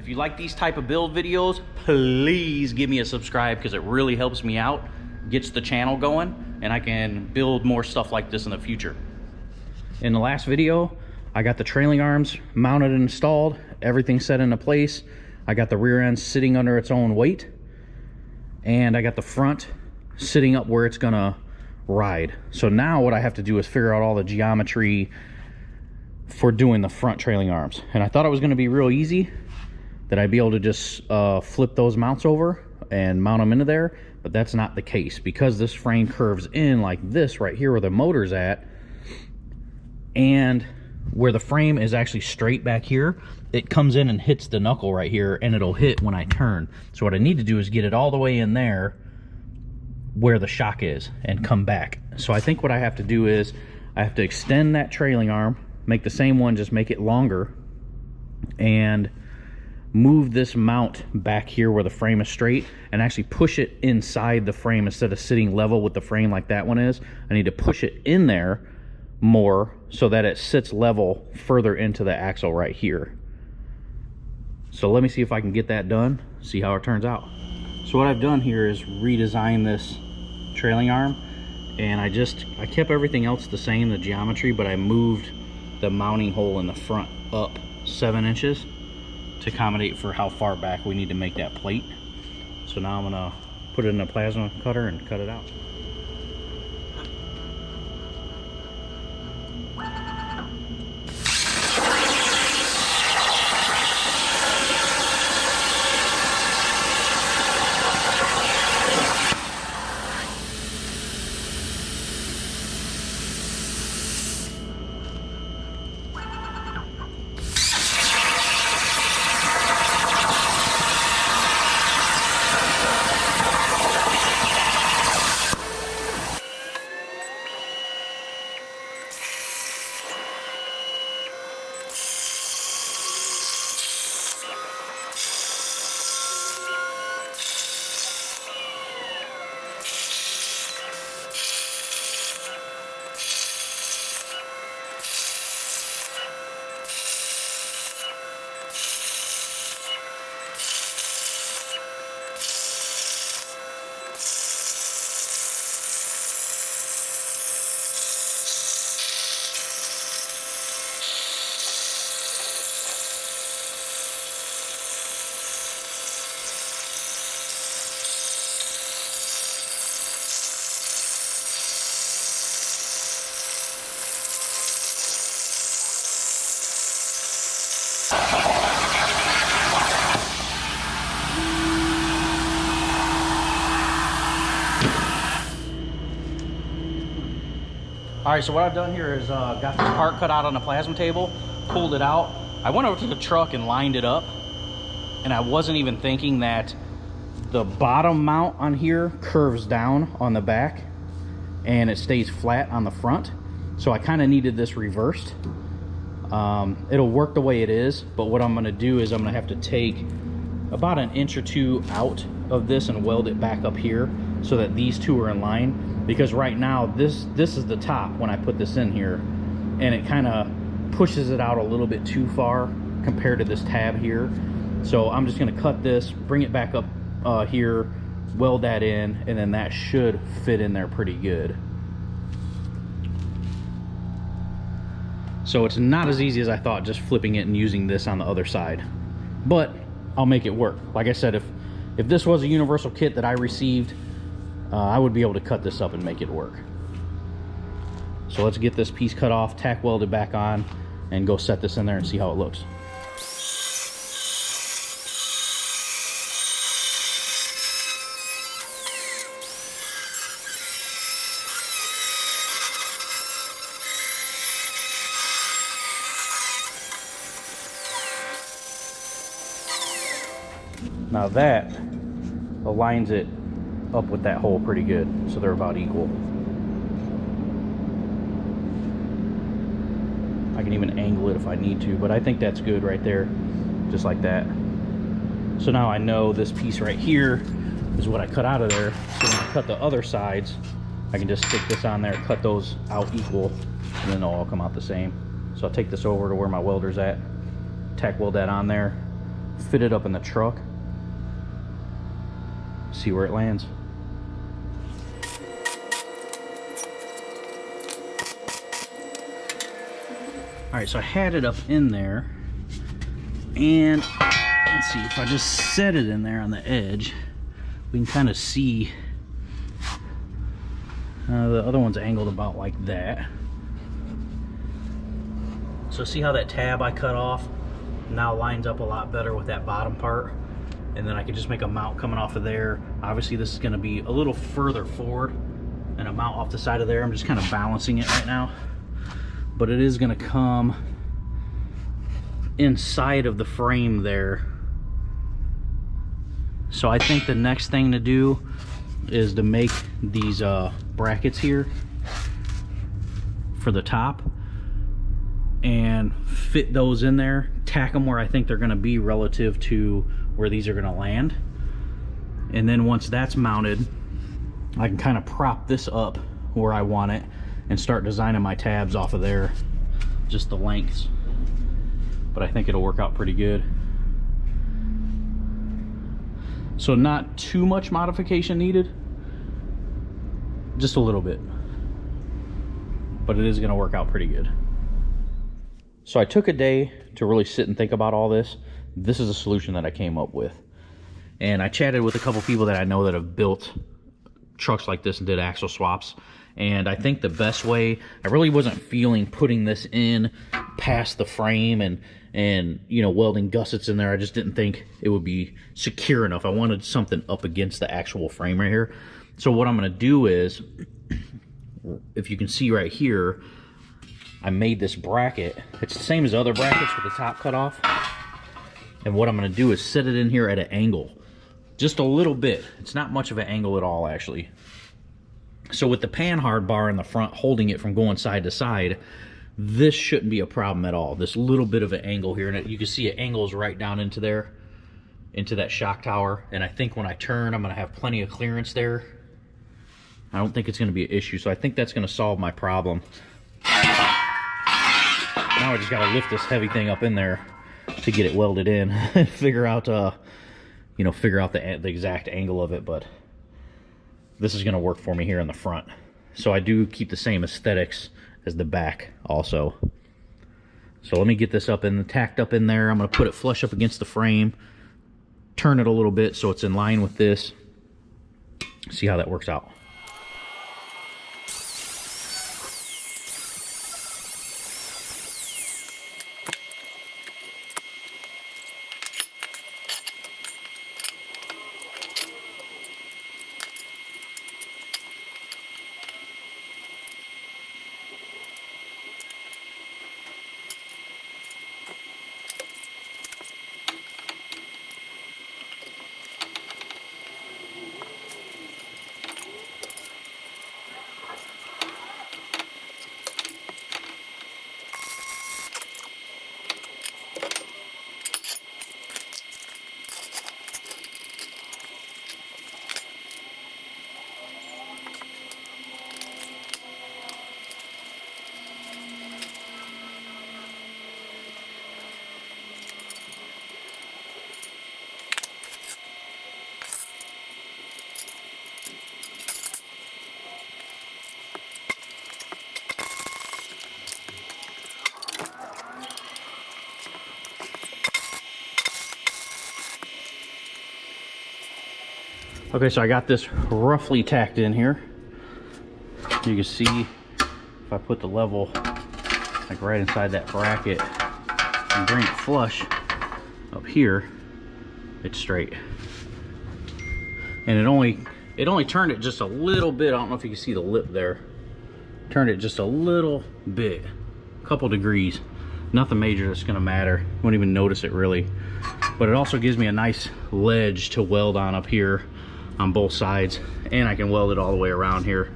If you like these type of build videos, please give me a subscribe because it really helps me out, gets the channel going, and I can build more stuff like this in the future. In the last video, I got the trailing arms mounted and installed, everything set into place. I got the rear end sitting under its own weight, and I got the front sitting up where it's gonna ride. So now what I have to do is figure out all the geometry for doing the front trailing arms. And I thought it was gonna be real easy, that I'd be able to just flip those mounts over and mount them into there, but that's not the case because this frame curves in like this right here where the motor's at, and where the frame is actually straight back here, it comes in and hits the knuckle right here, and it'll hit when I turn. So what I need to do is get it all the way in there where the shock is and come back. So I think what I have to do is I have to extend that trailing arm, make the same one, just make it longer, and move this mount back here where the frame is straight and actually push it inside the frame instead of sitting level with the frame like that one is. I need to push it in there more so that it sits level further into the axle right here. So let me see if I can get that done, see how it turns out. So what I've done here is redesign this trailing arm, and I kept everything else the same, the geometry, but I moved the mounting hole in the front up 7 inches to accommodate for how far back we need to make that plate. So now I'm gonna put it in a plasma cutter and cut it out. All right, so what I've done here is got this part cut out on the plasma table, pulled it out. I went over to the truck and lined it up, and I wasn't even thinking that the bottom mount on here curves down on the back and it stays flat on the front. So I kind of needed this reversed. It'll work the way it is, but what I'm gonna do is I'm gonna have to take about 1 inch or 2 out of this and weld it back up here so that these two are in line. Because right now this is the top when I put this in here, and it kind of pushes it out a little bit too far compared to this tab here. So I'm just going to cut this, bring it back up here, weld that in, and then that should fit in there pretty good. So it's not as easy as I thought just flipping it and using this on the other side, but I'll make it work. Like I said, if this was a universal kit that I received, I would be able to cut this up and make it work. So let's get this piece cut off, tack welded back on, and go set this in there and see how it looks. Now that aligns it up with that hole pretty good, so they're about equal. I can even angle it if I need to, but I think that's good right there, just like that. So now I know this piece right here is what I cut out of there, so when I cut the other sides, I can just stick this on there, cut those out equal, and then they'll all come out the same. So I'll take this over to where my welder's at, tack weld that on there, fit it up in the truck, see where it lands. All right, so I had it up in there, and let's see, if I just set it in there on the edge, we can kind of see the other one's angled about like that. So see how that tab I cut off now lines up a lot better with that bottom part, and then I can just make a mount coming off of there. Obviously this is going to be a little further forward and a mount off the side of there. I'm just kind of balancing it right now, but it is going to come inside of the frame there. So I think the next thing to do is to make these brackets here for the top and fit those in there, tack them where I think they're going to be relative to where these are going to land. And then once that's mounted, I can kind of prop this up where I want it and start designing my tabs off of there, just the lengths. But I think it'll work out pretty good. So not too much modification needed, just a little bit, but it is going to work out pretty good. So I took a day to really sit and think about all this. This is a solution that I came up with, and I chatted with a couple people that I know that have built trucks like this and did axle swaps. And I think the best way, I really wasn't feeling putting this in past the frame and you know, welding gussets in there. I just didn't think it would be secure enough. I wanted something up against the actual frame right here. So what I'm going to do is, if you can see right here, I made this bracket. It's the same as other brackets with the top cut off. And what I'm going to do is set it in here at an angle, just a little bit. It's not much of an angle at all, actually. So with the panhard bar in the front holding it from going side to side, this shouldn't be a problem at all. This little bit of an angle here, and you can see it angles right down into there, into that shock tower. And I think when I turn, I'm going to have plenty of clearance there. I don't think it's going to be an issue, so I think that's going to solve my problem. Now I just got to lift this heavy thing up in there to get it welded in and figure out, you know, the exact angle of it. But this is going to work for me here in the front. So I do keep the same aesthetics as the back also. So let me get this up and tacked up in there. I'm going to put it flush up against the frame, turn it a little bit so it's in line with this. See how that works out. Okay, so I got this roughly tacked in here. You can see if I put the level like right inside that bracket and bring it flush up here, it's straight. And it only turned it just a little bit. I don't know if you can see the lip there. Turned it just a little bit, a couple degrees. Nothing major that's gonna matter. Won't even notice it really. But it also gives me a nice ledge to weld on up here on both sides, and I can weld it all the way around here.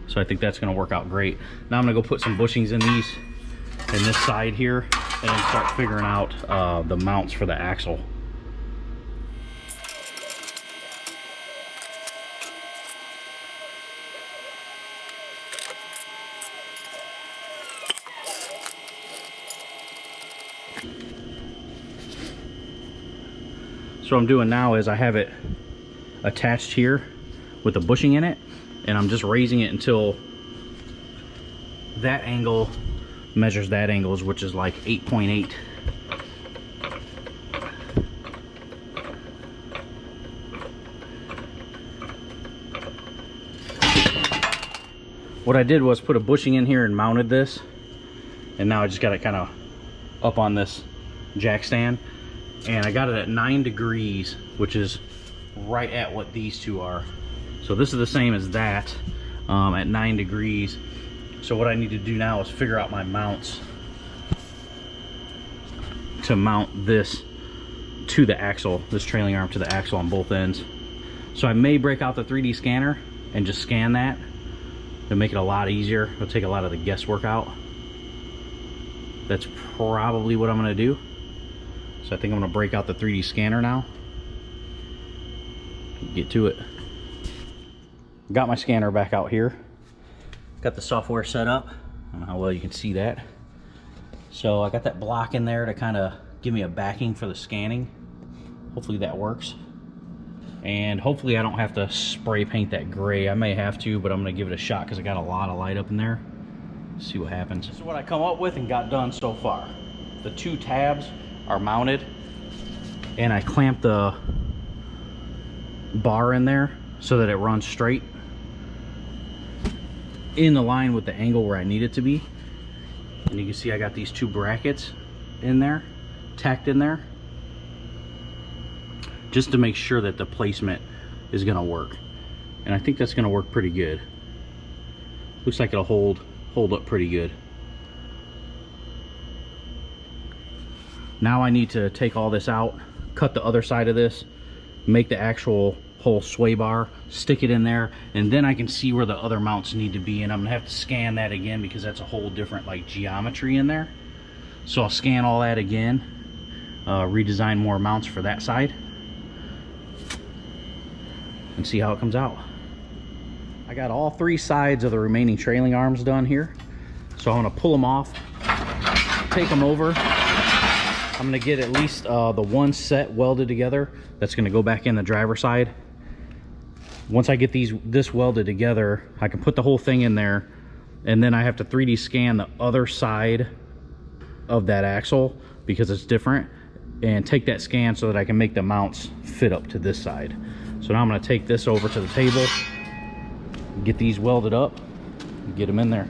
So I think that's going to work out great. Now I'm going to go put some bushings in these, in this side here, and then start figuring out the mounts for the axle. So what I'm doing now is I have it attached here with a bushing in it, and I'm just raising it until that angle measures that angle, which is like 8.8. What I did was put a bushing in here and mounted this, and now I just got it kind of up on this jack stand, and I got it at 9 degrees, which is right at what these two are. So this is the same as that, at 9 degrees. So what I need to do now is figure out my mounts to mount this to the axle, this trailing arm to the axle on both ends. So I may break out the 3D scanner and just scan that to make it a lot easier. It'll take a lot of the guesswork out. That's probably what I'm gonna do. So I think I'm gonna break out the 3D scanner now. Get to it. Got my scanner back out here. Got the software set up. I don't know how well you can see that. So I got that block in there to kind of give me a backing for the scanning. Hopefully that works. And hopefully I don't have to spray paint that gray. I may have to, but I'm gonna give it a shot because I got a lot of light up in there. See what happens. This is what I come up with and got done so far. The two tabs are mounted, and I clamped the bar in there so that it runs straight in the line with the angle where I need it to be. And you can see I got these two brackets in there, tacked in there, just to make sure that the placement is gonna work. And I think that's gonna work pretty good. Looks like it'll hold up pretty good. Now I need to take all this out, cut the other side of this, make the actual whole sway bar, stick it in there, and then I can see where the other mounts need to be. And I'm gonna have to scan that again because that's a whole different like geometry in there. So I'll scan all that again, redesign more mounts for that side, and see how it comes out. I got all three sides of the remaining trailing arms done here. So I'm gonna pull them off, take them over. I'm gonna get at least the one set welded together. That's gonna go back in the driver's side. Once I get this welded together, I can put the whole thing in there, and then I have to 3D scan the other side of that axle because it's different, and take that scan so that I can make the mounts fit up to this side. So now I'm gonna take this over to the table, get these welded up, and get them in there.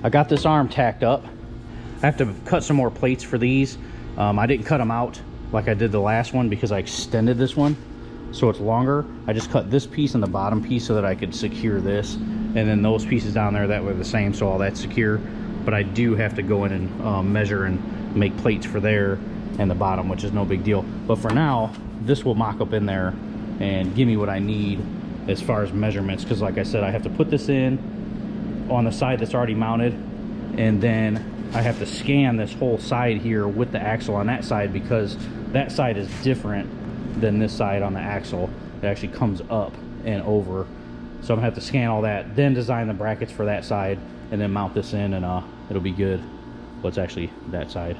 I got this arm tacked up. I have to cut some more plates for these. I didn't cut them out like I did the last one because I extended this one so it's longer. I just cut this piece and the bottom piece so that I could secure this, and then those pieces down there that were the same, so all that's secure. But I do have to go in and measure and make plates for there and the bottom, which is no big deal. But for now, this will mock up in there and give me what I need as far as measurements, because like I said, I have to put this in on the side that's already mounted, and then I have to scan this whole side here with the axle on that side, because that side is different than this side on the axle. It actually comes up and over, so I'm gonna have to scan all that, then design the brackets for that side, and then mount this in, and it'll be good. Well, it's actually that side.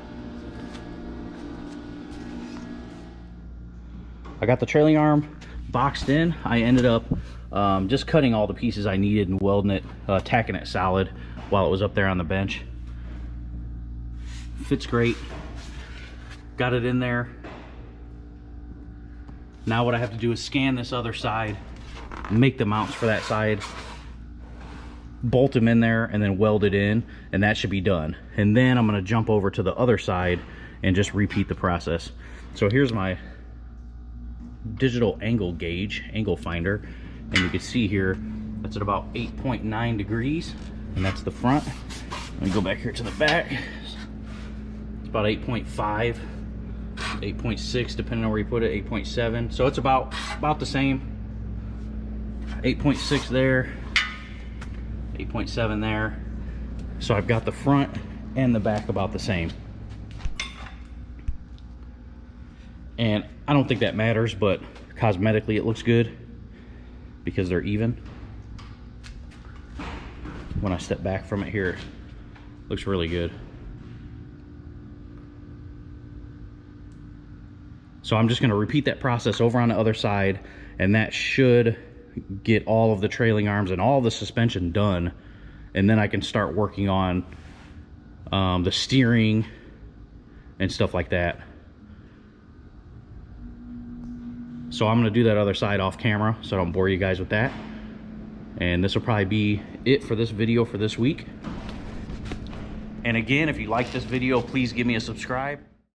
I got the trailing arm boxed in. I ended up just cutting all the pieces I needed and welding it, tacking it solid while it was up there on the bench. Fits great. Got it in there. Now what I have to do is scan this other side, make the mounts for that side, bolt them in there, and then weld it in, and that should be done. And then I'm going to jump over to the other side and just repeat the process. So here's my digital angle gauge, angle finder, and you can see here that's at about 8.9 degrees, and that's the front. Let me go back here to the back. It's about 8.5, 8.6 depending on where you put it, 8.7. So it's about the same. 8.6 there, 8.7 there. So I've got the front and the back about the same. And I don't think that matters, but cosmetically it looks good because they're even. When I step back from it here, it looks really good. So I'm just going to repeat that process over on the other side, and that should get all of the trailing arms and all the suspension done, and then I can start working on the steering and stuff like that. So I'm going to do that other side off camera so I don't bore you guys with that. And this will probably be it for this video for this week. And again, if you like this video, please give me a subscribe.